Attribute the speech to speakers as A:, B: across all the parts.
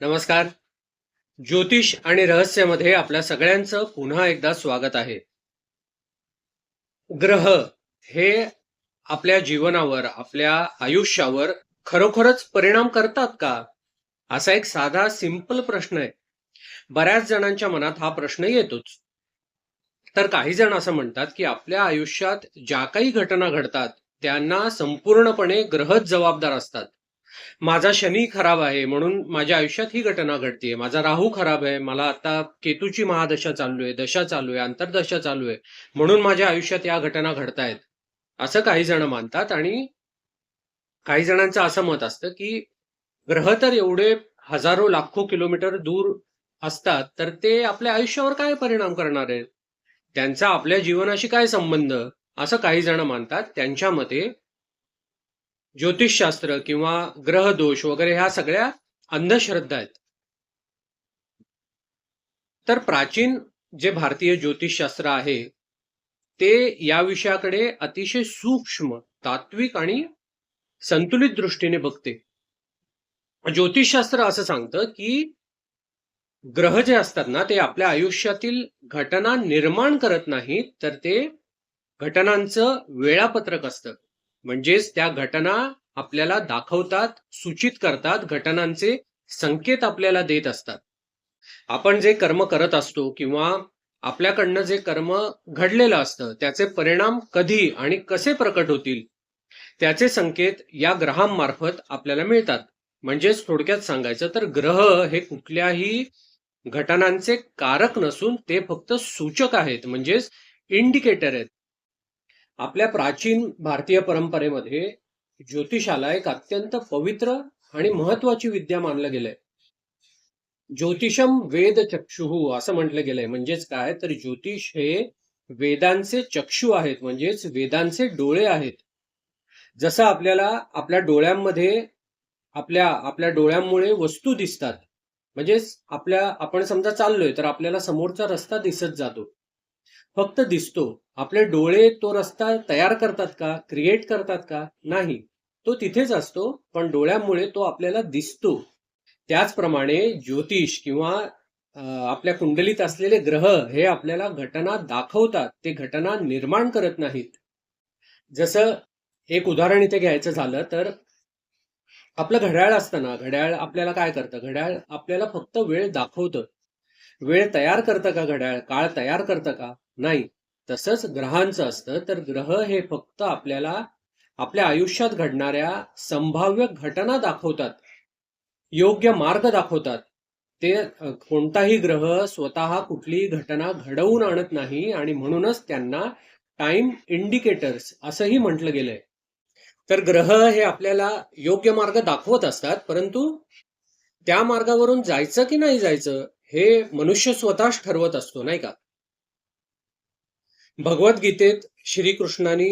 A: नमस्कार. ज्योतिष आणि रहस्यामध्ये आपल्या सगळ्यांचं पुन्हा एकदा स्वागत आहे. ग्रह हे आपल्या जीवनावर, आपल्या आयुष्यावर खरोखरच परिणाम करतात का? असा एक साधा सिंपल प्रश्न आहे. बऱ्याच जणांच्या मनात हा प्रश्न येतोच. तर काही जण असं म्हणतात की आपल्या आयुष्यात ज्या काही घटना घडतात त्यांना संपूर्णपणे ग्रहच जबाबदार असतात. माझा शनी खराब आहे म्हणून माझ्या आयुष्यात ही घटना घडतीये. माझा राहू खराब आहे, मला आता केतूची महादशा चालू आहे, दशा चालू आहे, अंतर्दशा चालू आहे, म्हणून माझ्या आयुष्यात या घटना घडतायत, असं काही जण मानतात. आणि काही जणांचं असं मत असतं की ग्रह तर एवढे हजारो लाखो किलोमीटर दूर असतात, तर ते आपल्या आयुष्यावर काय परिणाम करणार आहेत, त्यांचा आपल्या जीवनाशी काय संबंध, असं काही जण मानतात. त्यांच्या मते ज्योतिषशास्त्र किंवा ग्रह दोष वगैरे ह्या सगळ्या अंधश्रद्धा आहेत. तर प्राचीन जे भारतीय ज्योतिषशास्त्र आहे ते या विषयाकडे अतिशय सूक्ष्म, तात्विक आणि संतुलित दृष्टीने बघते. ज्योतिषशास्त्र असं सांगतं की ग्रह जे असतात ना ते आपल्या आयुष्यातील घटना निर्माण करत नाहीत, तर ते घटनांचं वेळापत्रक असतं. म्हणजेच त्या घटना आपल्याला दाखवतात, सूचित करतात, घटनांचे संकेत आपल्याला देत असतात. आपण जे कर्म करत असतो किंवा आपल्याकडनं जे कर्म घडलेलं असतं त्याचे परिणाम कधी आणि कसे प्रकट होतील त्याचे संकेत या ग्रहांमार्फत आपल्याला मिळतात. म्हणजेच थोडक्यात सांगायचं तर ग्रह हे कुठल्याही घटनांचे कारक नसून ते फक्त सूचक आहेत, म्हणजेच इंडिकेटर आहेत. आपल्या प्राचीन भारतीय परंपरेमध्ये ज्योतिषाला एक अत्यंत पवित्र आणि महत्वाची विद्या मानलं गेलंय. ज्योतिषम वेद चक्षुः असं म्हटलं गेलंय. म्हणजेच काय तर ज्योतिष हे वेदांचे चक्षु आहेत, म्हणजेच वेदांचे डोळे आहेत. जसं आपल्याला आपल्या डोळ्यांमध्ये आपल्या आपल्या डोळ्यांमुळे वस्तू दिसतात, म्हणजेच आपण समजा चाललोय तर आपल्याला समोरचा रस्ता दिसत जातो, फक्त दिसतो. आपले डोळे तो रस्ता तयार करतात का, क्रिएट करतात का? नाही, तो तिथेच असतो, पण डोळ्यांमुळे तो आपल्याला दिसतो. त्याचप्रमाणे ज्योतिष किंवा आपल्या कुंडलीत असलेले ग्रह हे आपल्याला घटना दाखवतात, ते घटना निर्माण करत नाहीत. जसं एक उदाहरण इथे घ्यायचं झालं तर आपलं घड्याळ असतं ना, घड्याळ आपल्याला काय करतं? घड्याळ आपल्याला फक्त वेळ दाखवतं. वेळ तयार करतं का घड्याळ? काळ तयार करतं का? नाही. तसंच ग्रहांचं असतं, तर ग्रह हे फक्त आपल्याला आपल्या आयुष्यात घडणाऱ्या संभाव्य घटना दाखवतात, योग्य मार्ग दाखवतात. ते कोणताही ग्रह स्वतः कुठलीही घटना घडवून आणत नाही आणि म्हणूनच त्यांना टाइम इंडिकेटर्स असंही म्हटलं गेलंय. तर ग्रह हे आपल्याला योग्य मार्ग दाखवत असतात, परंतु त्या मार्गावरून जायचं की नाही जायचं हे मनुष्य स्वतःच ठरवत असतो, नाही का? भगवद्गीतेत श्रीकृष्णाने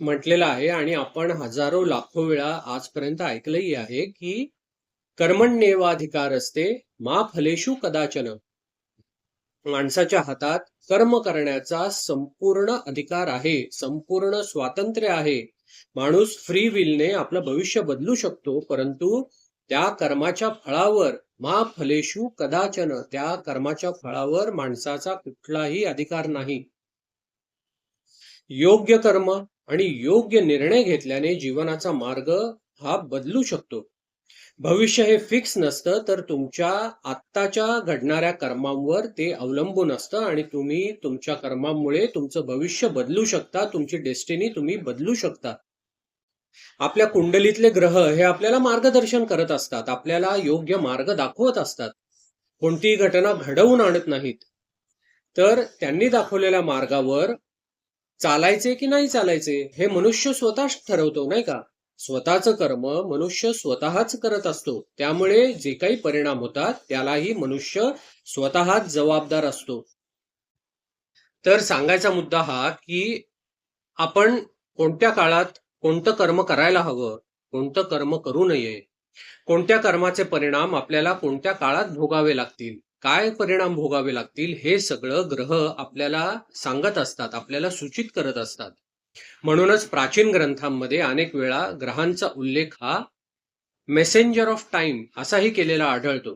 A: म्हटलेलं आहे आणि आपण हजारो लाखो वेळा आजपर्यंत ऐकलंही आहे की कर्मण्येवाधिकार असते मा फलेषु कदाचन. माणसाच्या हातात कर्म करण्याचा संपूर्ण अधिकार आहे, संपूर्ण स्वातंत्र्य आहे. माणूस फ्री विलने आपलं भविष्य बदलू शकतो, परंतु त्या कर्माच्या फळावर मा फलेषु कदाचन, त्या कर्माच्या फळावर माणसाचा कुठलाही अधिकार नाही. योग्य कर्म आणि योग्य निर्णय घेतल्याने जीवनाचा मार्ग हा बदलू शकतो. भविष्य हे फिक्स नसतं, तर तुमच्या आत्ताच्या घडणाऱ्या कर्मांवर ते अवलंबून असतं आणि तुम्ही तुमच्या कर्मांमुळे तुमचं भविष्य बदलू शकता, तुमची डेस्टिनी तुम्ही बदलू शकता. आपल्या कुंडलीतले ग्रह हे आपल्याला मार्गदर्शन करत असतात, आपल्याला योग्य मार्ग दाखवत असतात, कोणतीही घटना घडवून आणत नाहीत. तर त्यांनी दाखवलेल्या मार्गावर चालायचे की नाही चालायचे हे मनुष्य स्वतःच ठरवतो, नाही का? स्वतःचं कर्म मनुष्य स्वतःच करत असतो, त्यामुळे जे काही परिणाम होतात त्यालाही मनुष्य स्वतःच जबाबदार असतो. तर सांगायचा मुद्दा हा की आपण कोणत्या काळात कोणतं कर्म करायला हवं, कोणतं कर्म करू नये, कोणत्या कर्माचे परिणाम आपल्याला कोणत्या काळात भोगावे लागतील, काय परिणाम भोगावे लागतील, हे सगळं ग्रह आपल्याला सांगत असतात, आपल्याला सूचित करत असतात. म्हणूनच प्राचीन ग्रंथांमध्ये अनेक वेळा ग्रहांचा उल्लेख हा मेसेंजर ऑफ टाइम असाही केलेला आढळतो.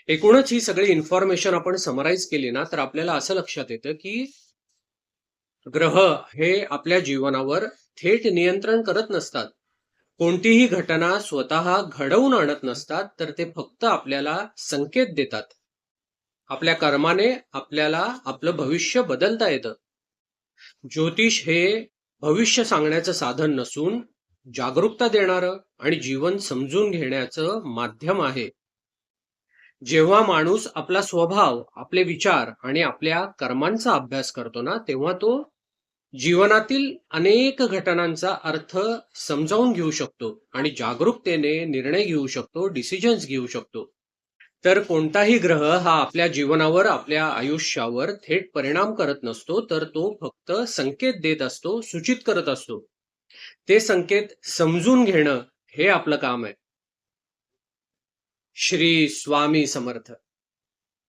A: एकूणच ही सगळी इन्फॉर्मेशन आपण समराईज केली ना, तर आपल्याला असं लक्षात येतं, की ग्रह हे आपल्या जीवनावर थेट नियंत्रण करत नसतात. कोणतीही घटना स्वतः घडवून आणत नसतात, तर ते फक्त आपल्याला संकेत देतात. आपल्या कर्माने आपल्याला आपलं भविष्य बदलता येतं. ज्योतिष हे भविष्य सांगण्याचं साधन नसून जागरूकता देणारं आणि जीवन समजून घेण्याचं माध्यम आहे. जेव्हा माणूस आपला स्वभाव, आपले विचार आणि आपल्या कर्मांचा अभ्यास करतो ना, तेव्हा तो जीवनातील अनेक घटनांचा अर्थ समजावून घेऊ शकतो आणि जागरूकतेने निर्णय घेऊ शकतो, डिसिजन्स घेऊ शकतो. तर कोणताही ग्रह हा आपल्या जीवनावर, आपल्या आयुष्यावर थेट परिणाम करत नसतो, तर तो फक्त संकेत देत असतो, सूचित करत असतो. ते संकेत समजून घेणं हे आपलं काम आहे. श्री स्वामी समर्थ.